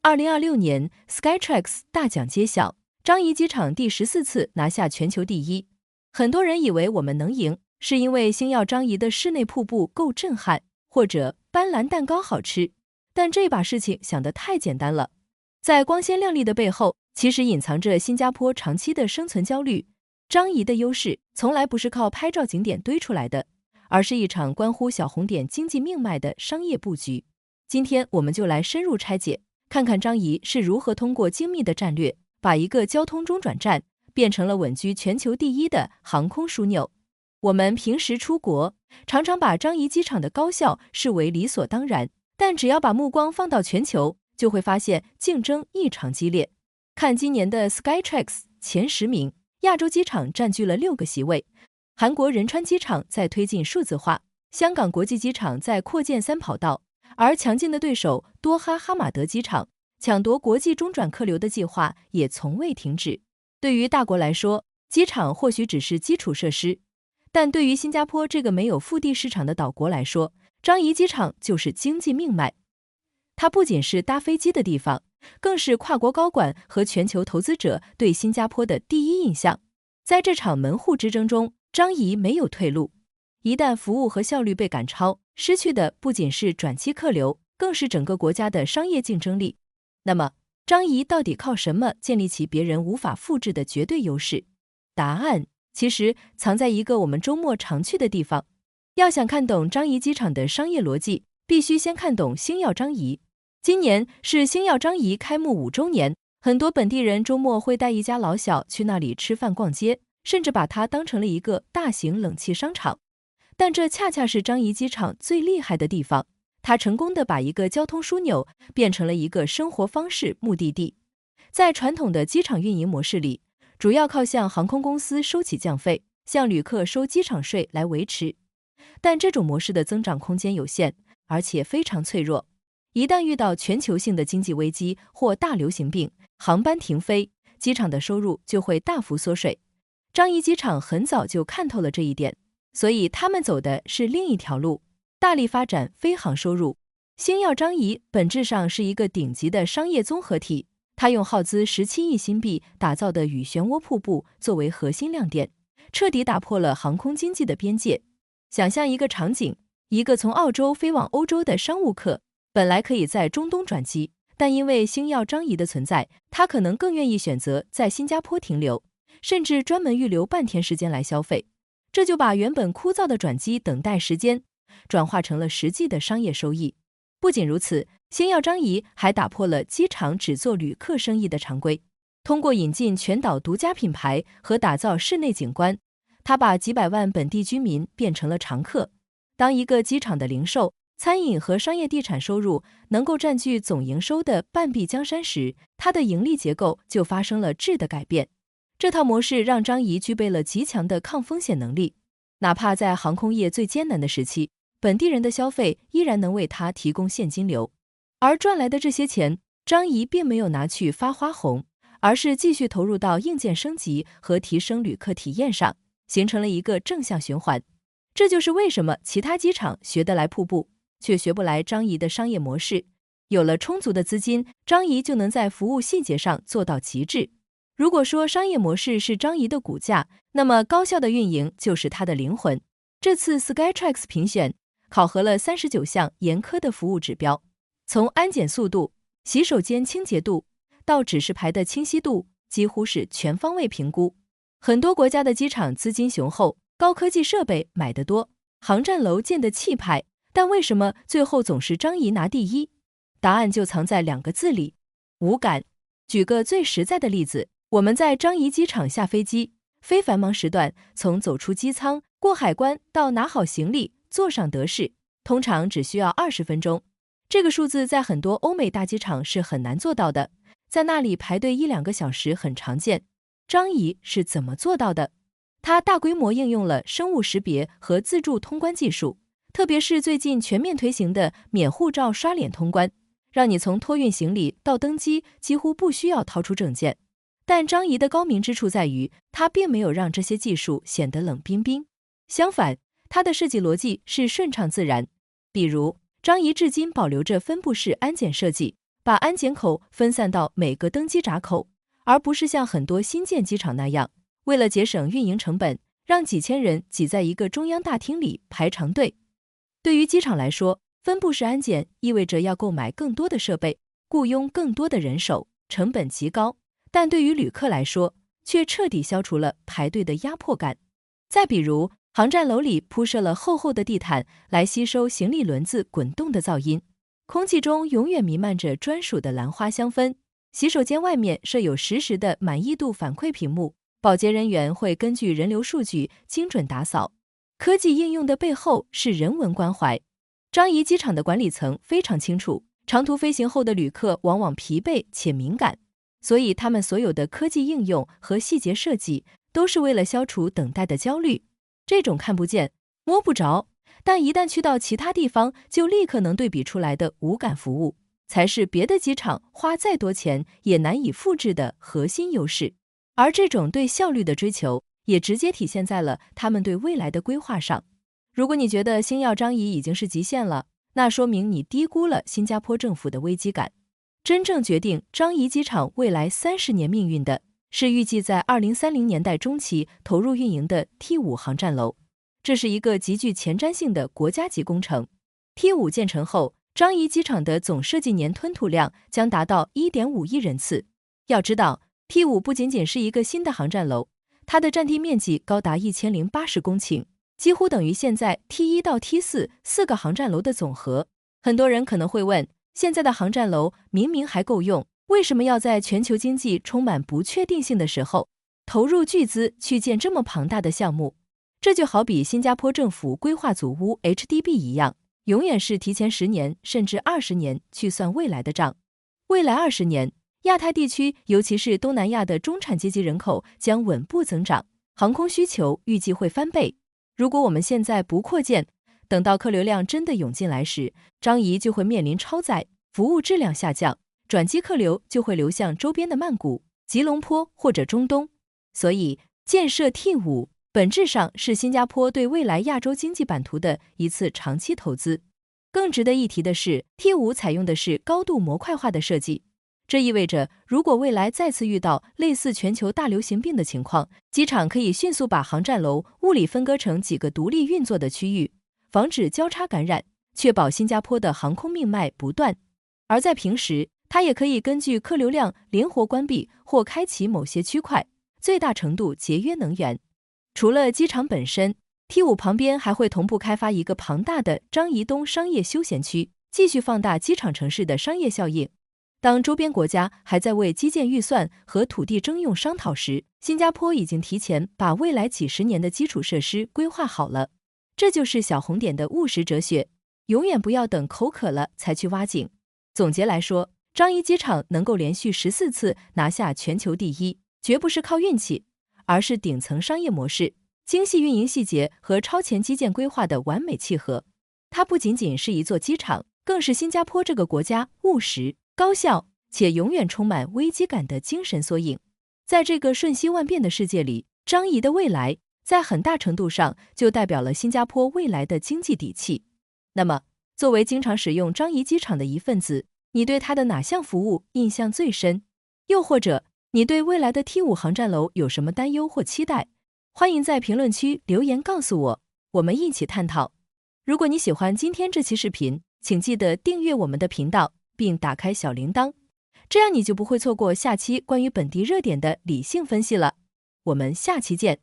2026年 Skytrax 大奖揭晓，樟宜机场第14次拿下全球第一。很多人以为我们能赢，是因为星耀樟宜的室内瀑布够震撼，或者斑斓蛋糕好吃。但这把事情想得太简单了，在光鲜亮丽的背后，其实隐藏着新加坡长期的生存焦虑。樟宜的优势从来不是靠拍照景点堆出来的，而是一场关乎小红点经济命脉的商业布局。今天我们就来深入拆解，看看樟宜是如何通过精密的战略，把一个交通中转站变成了稳居全球第一的航空枢纽。我们平时出国，常常把樟宜机场的高效视为理所当然，但只要把目光放到全球，就会发现竞争异常激烈。看今年的 Skytrax 前10名，亚洲机场占据了6个席位，韩国仁川机场在推进数字化，香港国际机场在扩建3跑道，而强劲的对手多哈哈马德机场抢夺国际中转客流的计划也从未停止。对于大国来说，机场或许只是基础设施，但对于新加坡这个没有腹地市场的岛国来说，樟宜机场就是经济命脉。它不仅是搭飞机的地方，更是跨国高管和全球投资者对新加坡的第一印象。在这场门户之争中，樟宜没有退路。一旦服务和效率被赶超，失去的不仅是转机客流，更是整个国家的商业竞争力。那么，樟宜到底靠什么建立起别人无法复制的绝对优势？答案其实藏在一个我们周末常去的地方。要想看懂樟宜机场的商业逻辑，必须先看懂星耀樟宜。今年是星耀樟宜开幕5周年，很多本地人周末会带一家老小去那里吃饭逛街，甚至把它当成了一个大型冷气商场。但这恰恰是樟宜机场最厉害的地方，它成功地把一个交通枢纽变成了一个生活方式目的地。在传统的机场运营模式里，主要靠向航空公司收起降费，向旅客收机场税来维持。但这种模式的增长空间有限，而且非常脆弱。一旦遇到全球性的经济危机或大流行病，航班停飞，机场的收入就会大幅缩水。樟宜机场很早就看透了这一点，所以他们走的是另一条路，大力发展飞航收入。星耀樟宜本质上是一个顶级的商业综合体，它用耗资17亿新币打造的雨漩涡瀑布作为核心亮点，彻底打破了航空经济的边界。想象一个场景，一个从澳洲飞往欧洲的商务客，本来可以在中东转机，但因为星耀樟宜的存在，他可能更愿意选择在新加坡停留，甚至专门预留半天时间来消费。这就把原本枯燥的转机等待时间转化成了实际的商业收益。不仅如此，星耀樟宜还打破了机场只做旅客生意的常规，通过引进全岛独家品牌和打造室内景观，他把几百万本地居民变成了常客。当一个机场的零售、餐饮和商业地产收入能够占据总营收的半壁江山时，它的盈利结构就发生了质的改变。这套模式让樟宜具备了极强的抗风险能力，哪怕在航空业最艰难的时期，本地人的消费依然能为它提供现金流。而赚来的这些钱，樟宜并没有拿去发花红，而是继续投入到硬件升级和提升旅客体验上，形成了一个正向循环。这就是为什么其他机场学得来瀑布，却学不来樟宜的商业模式。有了充足的资金，樟宜就能在服务细节上做到极致。如果说商业模式是樟宜的骨架，那么高效的运营就是它的灵魂。这次 Skytrax 评选考核了39项严苛的服务指标，从安检速度、洗手间清洁度到指示牌的清晰度，几乎是全方位评估。很多国家的机场资金雄厚，高科技设备买得多，航站楼建得气派，但为什么最后总是樟宜拿第一？答案就藏在2个字里：无感。举个最实在的例子，我们在樟宜机场下飞机，非繁忙时段，从走出机舱、过海关到拿好行李、坐上德士，通常只需要20分钟。这个数字在很多欧美大机场是很难做到的，在那里排队1-2个小时很常见。樟宜是怎么做到的？它大规模应用了生物识别和自助通关技术，特别是最近全面推行的免护照刷脸通关，让你从托运行李到登机几乎不需要掏出证件。但樟宜的高明之处在于，它并没有让这些技术显得冷冰冰，相反，它的设计逻辑是顺畅自然。比如，樟宜至今保留着分布式安检设计，把安检口分散到每个登机闸口，而不是像很多新建机场那样，为了节省运营成本，让几千人挤在一个中央大厅里排长队。对于机场来说，分布式安检意味着要购买更多的设备，雇佣更多的人手，成本极高，但对于旅客来说，却彻底消除了排队的压迫感。再比如，航站楼里铺设了厚厚的地毯来吸收行李轮子滚动的噪音，空气中永远弥漫着专属的兰花香氛。洗手间外面设有实时的满意度反馈屏幕，保洁人员会根据人流数据精准打扫。科技应用的背后是人文关怀。樟宜机场的管理层非常清楚，长途飞行后的旅客往往疲惫且敏感，所以他们所有的科技应用和细节设计都是为了消除等待的焦虑。这种看不见、摸不着，但一旦去到其他地方就立刻能对比出来的无感服务，才是别的机场花再多钱也难以复制的核心优势。而这种对效率的追求，也直接体现在了他们对未来的规划上。如果你觉得星耀樟宜已经是极限了，那说明你低估了新加坡政府的危机感。真正决定樟宜机场未来30年命运的，是预计在2030年代中期投入运营的 T5 航站楼。这是一个极具前瞻性的国家级工程。T5 建成后，樟宜机场的总设计年吞吐量将达到 1.5 亿人次。要知道， T5 不仅仅是一个新的航站楼，它的占地面积高达1080公顷，几乎等于现在 T1 到 T4 4个航站楼的总和。很多人可能会问，现在的航站楼明明还够用，为什么要在全球经济充满不确定性的时候，投入巨资去建这么庞大的项目？这就好比新加坡政府规划组屋 HDB 一样，永远是提前10年甚至20年去算未来的账。未来20年，亚太地区，尤其是东南亚的中产阶级人口将稳步增长，航空需求预计会翻倍。如果我们现在不扩建，等到客流量真的涌进来时，樟宜就会面临超载，服务质量下降，转机客流就会流向周边的曼谷、吉隆坡或者中东。所以，建设 T5 本质上是新加坡对未来亚洲经济版图的一次长期投资。更值得一提的是， T5 采用的是高度模块化的设计，这意味着如果未来再次遇到类似全球大流行病的情况，机场可以迅速把航站楼物理分割成几个独立运作的区域，防止交叉感染，确保新加坡的航空命脉不断。而在平时，它也可以根据客流量灵活关闭或开启某些区块，最大程度节约能源。除了机场本身， T5 旁边还会同步开发一个庞大的樟宜东商业休闲区，继续放大机场城市的商业效应。当周边国家还在为基建预算和土地征用商讨时，新加坡已经提前把未来几十年的基础设施规划好了。这就是小红点的务实哲学，永远不要等口渴了才去挖井。总结来说，樟宜机场能够连续14次拿下全球第一，绝不是靠运气，而是顶层商业模式、精细运营细节和超前基建规划的完美契合。它不仅仅是一座机场，更是新加坡这个国家务实、高效且永远充满危机感的精神缩影。在这个瞬息万变的世界里，樟宜的未来在很大程度上就代表了新加坡未来的经济底气。那么，作为经常使用樟宜机场的一份子，你对它的哪项服务印象最深？又或者，你对未来的 T5 航站楼有什么担忧或期待？欢迎在评论区留言告诉我，我们一起探讨。如果你喜欢今天这期视频，请记得订阅我们的频道，并打开小铃铛，这样你就不会错过下期关于本地热点的理性分析了。我们下期见。